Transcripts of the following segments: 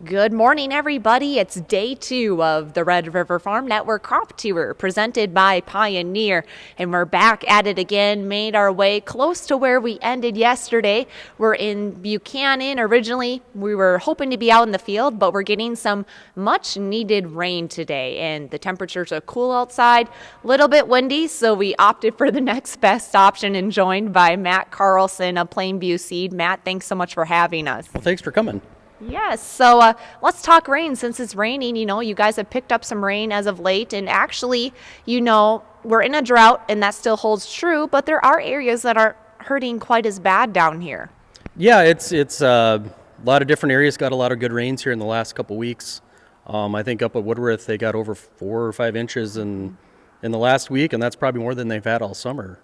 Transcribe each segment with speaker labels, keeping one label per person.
Speaker 1: Good morning, everybody. It's day 2 of the Red River Farm Network Crop Tour presented by Pioneer. And we're back at it again, made our way close to where we ended yesterday. We're in Buchanan. Originally, we were hoping to be out in the field, but we're getting some much needed rain today. And the temperatures are cool outside, a little bit windy, so we opted for the next best option and joined by Matt Carlson of Plainview Seed. Matt, thanks so much for having us.
Speaker 2: Well, thanks for coming.
Speaker 1: Yes, so let's talk rain since it's raining. You guys have picked up some rain as of late, and actually, we're in a drought, and that still holds true, but there are areas that aren't hurting quite as bad down here.
Speaker 2: Yeah, it's a lot of different areas got a lot of good rains here in the last couple weeks. I think up at Woodworth they got over 4 or 5 inches in the last week, and that's probably more than they've had all summer.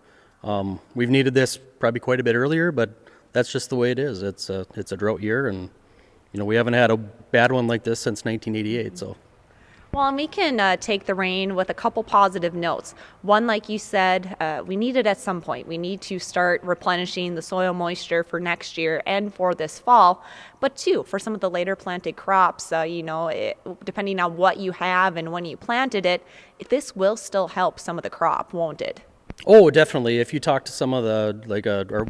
Speaker 2: We've needed this probably quite a bit earlier, but that's just the way it is. It's a drought year, and we haven't had a bad one like this since 1988. So.
Speaker 1: Well, and we can take the rain with a couple positive notes. One, like you said, we need it at some point. We need to start replenishing the soil moisture for next year and for this fall. But two, for some of the later planted crops, depending on what you have and when you planted it, this will still help some of the crop, won't it?
Speaker 2: Oh, definitely. If you talk to some of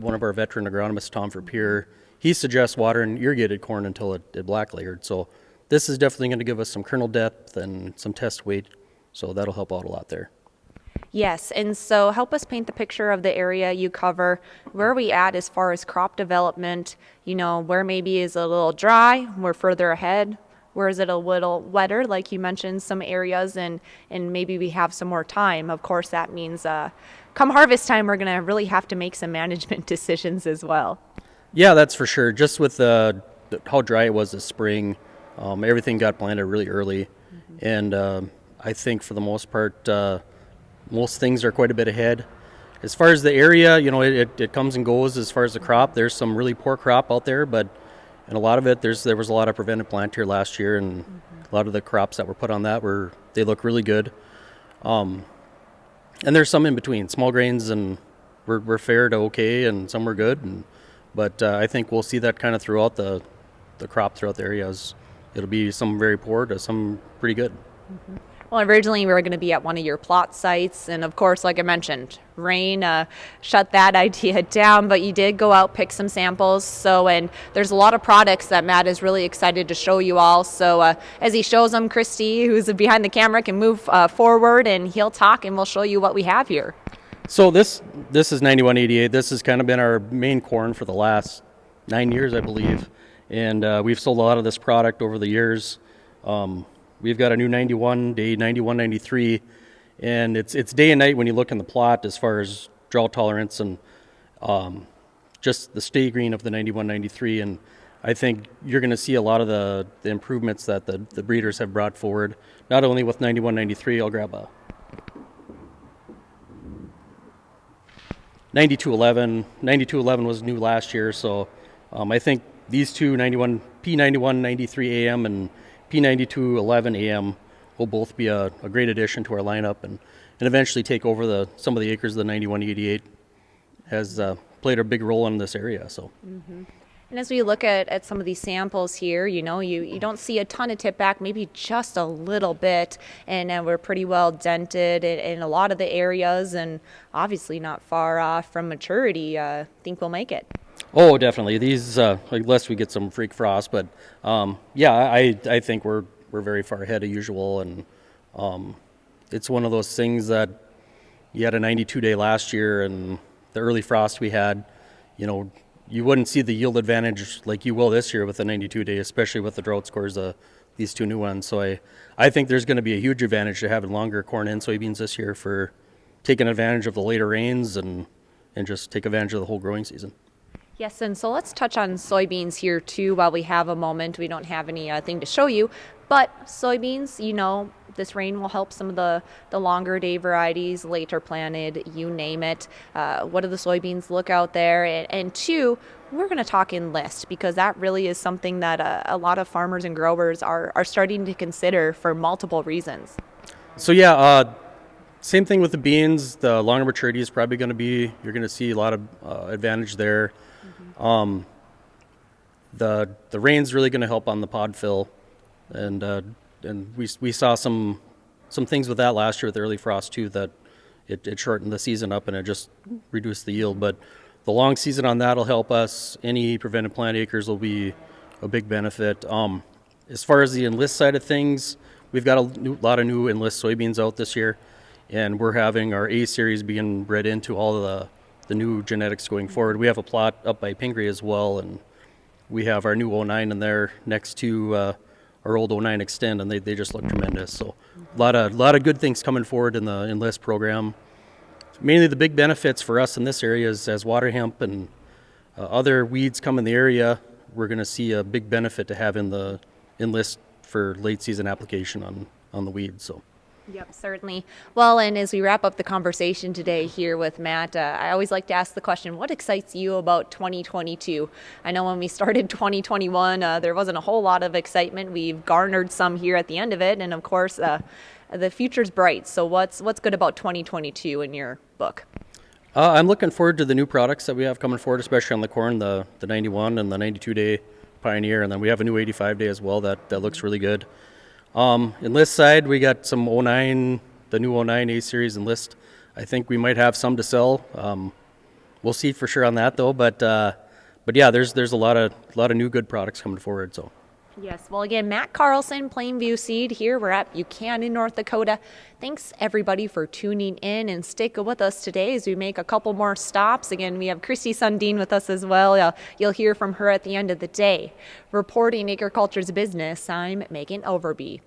Speaker 2: one of our veteran agronomists, Tom Verpeer, he suggests watering irrigated corn until it black layered. So this is definitely going to give us some kernel depth and some test weight. So that'll help out a lot there.
Speaker 1: Yes, and so help us paint the picture of the area you cover. Where are we at as far as crop development? Where maybe is a little dry, we're further ahead. Where is it a little wetter, like you mentioned, some areas, and maybe we have some more time. Of course, that means come harvest time, we're going to really have to make some management decisions as well.
Speaker 2: Yeah, that's for sure. Just with how dry it was this spring, everything got planted really early. And I think for the most part, most things are quite a bit ahead. As far as the area, it comes and goes as far as the crop. There's some really poor crop out there, but and a lot of it, there was a lot of prevented plant here last year, and a lot of the crops that were put on that they look really good. And there's some in between, small grains, and we're fair to okay, and some were good. But I think we'll see that kind of throughout the crop throughout the areas. It'll be some very poor to some pretty good.
Speaker 1: Mm-hmm. Well, originally we were going to be at one of your plot sites, and of course, like I mentioned, rain shut that idea down, but you did go out, pick some samples. And there's a lot of products that Matt is really excited to show you all. So as he shows them, Christy, who's behind the camera, can move forward, and he'll talk, and we'll show you what we have here.
Speaker 2: So this is 9188. This has kind of been our main corn for the last 9 years, I believe. And we've sold a lot of this product over the years. We've got a new 91, day 9193, and it's day and night when you look in the plot as far as drought tolerance and just the stay green of the 9193. And I think you're going to see a lot of the improvements that the breeders have brought forward, not only with 9193. I'll grab a 9211. 9211 was new last year, so I think these two, P9193 AM and P9211 AM, will both be a great addition to our lineup and eventually take over some of the acres of the 9188 has played a big role in this area. So.
Speaker 1: Mm-hmm. And as we look at some of these samples here, you don't see a ton of tip back, maybe just a little bit, and we're pretty well dented in a lot of the areas, and obviously not far off from maturity. Think we'll make it.
Speaker 2: Oh, definitely. These, unless we get some freak frost, but I think we're very far ahead of usual, and it's one of those things that you had a 92-day last year, and the early frost we had, you wouldn't see the yield advantage like you will this year with the 92-day, especially with the drought scores, these two new ones. So I think there's going to be a huge advantage to having longer corn and soybeans this year for taking advantage of the later rains and just take advantage of the whole growing season.
Speaker 1: Yes, and so let's touch on soybeans here too while we have a moment. We don't have anything to show you, but soybeans, this rain will help some of the longer day varieties, later planted, you name it. What do the soybeans look out there? And two, we're going to talk enlist because that really is something that a lot of farmers and growers are starting to consider for multiple reasons.
Speaker 2: So same thing with the beans. The longer maturity is probably going to be, you're going to see a lot of advantage there. Mm-hmm. the rain's really going to help on the pod fill, and we saw some things with that last year with the early frost too, that it shortened the season up and it just reduced the yield. But the long season on that will help us. Any prevented plant acres will be a big benefit. As far as the enlist side of things, we've got a lot of new enlist soybeans out this year, and we're having our A series being bred into all of the new genetics going forward. We have a plot up by Pingree as well, and we have our new 09 in there next to our old 09 Extend, and they just look tremendous. So a lot of good things coming forward in the enlist program. Mainly the big benefits for us in this area is as water hemp and other weeds come in the area, we're going to see a big benefit to having the enlist for late season application on the weeds. So.
Speaker 1: Yep, certainly. Well, and as we wrap up the conversation today here with Matt, I always like to ask the question, what excites you about 2022? I know when we started 2021, there wasn't a whole lot of excitement. We've garnered some here at the end of it, and of course, the future's bright. So what's good about 2022 in your book?
Speaker 2: I'm looking forward to the new products that we have coming forward, especially on the corn, the 91 and the 92-day Pioneer, and then we have a new 85-day as well that looks really good. Enlist side, we got some 09, the new 09 A series enlist. I think we might have some to sell. We'll see for sure on that though. But yeah, there's a lot of new good products coming forward. So.
Speaker 1: Yes. Well, again, Matt Carlson, Plainview Seed here. We're at Buchanan, North Dakota. Thanks, everybody, for tuning in, and stick with us today as we make a couple more stops. Again, we have Christy Sundin with us as well. You'll hear from her at the end of the day. Reporting Agriculture's Business, I'm Megan Overby.